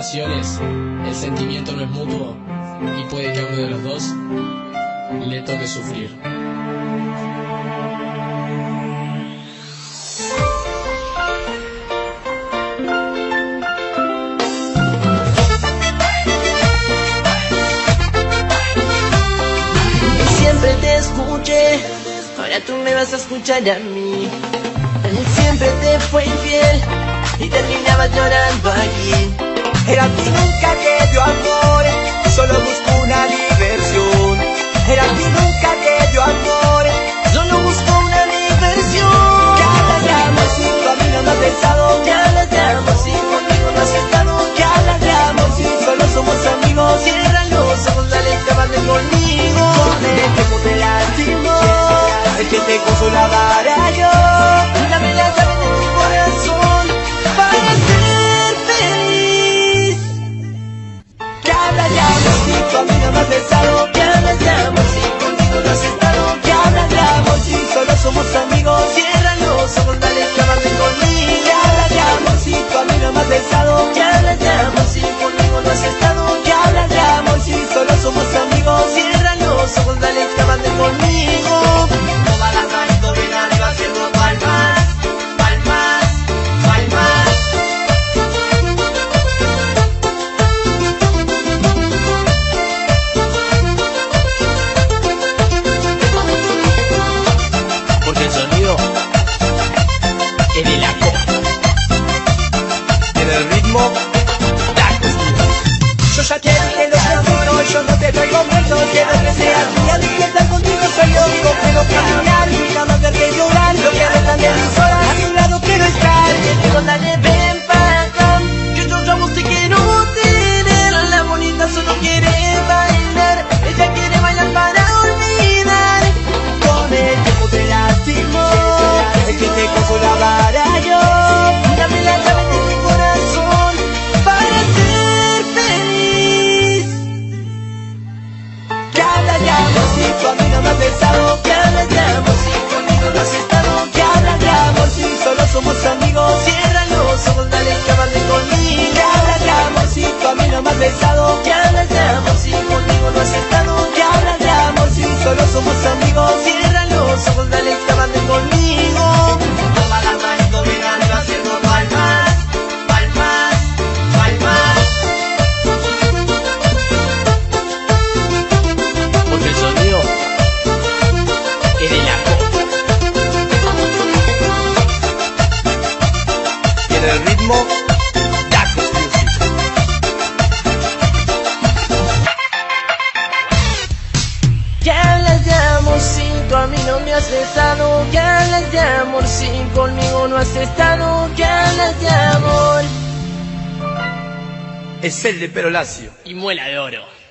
ocasiones el sentimiento no es mutuo y puede que a uno de los dos le toque sufrir. Siempre te escuché, ahora tú me vas a escuchar a mí. Él siempre te fue infiel y terminabas llorando aquí. Era ti nunca te dio amor, solo buscó una diversión. Era ti nunca te dio amor, Solo busco una diversión. ya hablas de amorcito, a mí no me has besado. Ya hablas de amor, si conmigo no has estado. Ya hablas de amor, si solo somos amigos. Cierra los ojos, dale, cámate conmigo. Con el tiempo te lastimó, el que te consolaba era yo. Dame la llave de mi corazón para ser feliz. Ya hablas de amorcito, a mí no me has besado. Ya hablas de amor, si conmigo no has estado. Ya hablas de amor, si solo somos amigos. Cierra los ojos, dale, cámate conmigo. Ya hablas de amorcito, a mí no me has besado. Ya hablas de amor, si conmigo no has estado. Ya hablas de amor, si solo somos amigos. Cierra los ojos, dale, cámate conmigo. Todas las manitos bien arriba haciendo palmas, palmas, palmas. Porque el sonido es de la copa. En el ritmo, yo ya te dije lo que quiero, yo no te traigo muerto. Quiero que seas mía, despierta contigo, soy yo. Digo, puedo caminar y jamás verte llorar. Lo que restan de mis horas, a tu lado quiero estar. Digo, dale, ven para acá. Yo a vos te quiero tener. La bonita solo quiere bailar. Ella quiere bailar para olvidar. Con el tiempo te lastimó, el que te consolaba era yo. Dame la llave de mi corazón para ser feliz. Ya hablas de amorcito, a mí no me has besado. Ya hablas de amor, si conmigo no has estado. Ya hablas de amor, si solo somos amigos. Cierra los ojos, dale, cámate conmigo. Ya hablas de amorcito, a mí no me has besado. Ya hablas de amor, si conmigo no has estado. Ya hablas de amor, si solo somos amigos. Cierra los ojos, dale, cámate conmigo. Todas las manitos bien arriba haciendo palmas, palmas, palmas. Porque el sonido es de la copa. Y en el ritmo, Tacos Music. Ya hablas de amorcito, a mí no me has besado. Ya hablas de amor, si conmigo no has estado. Ya hablas de amor Es el de pelo lacio. y muela de oro.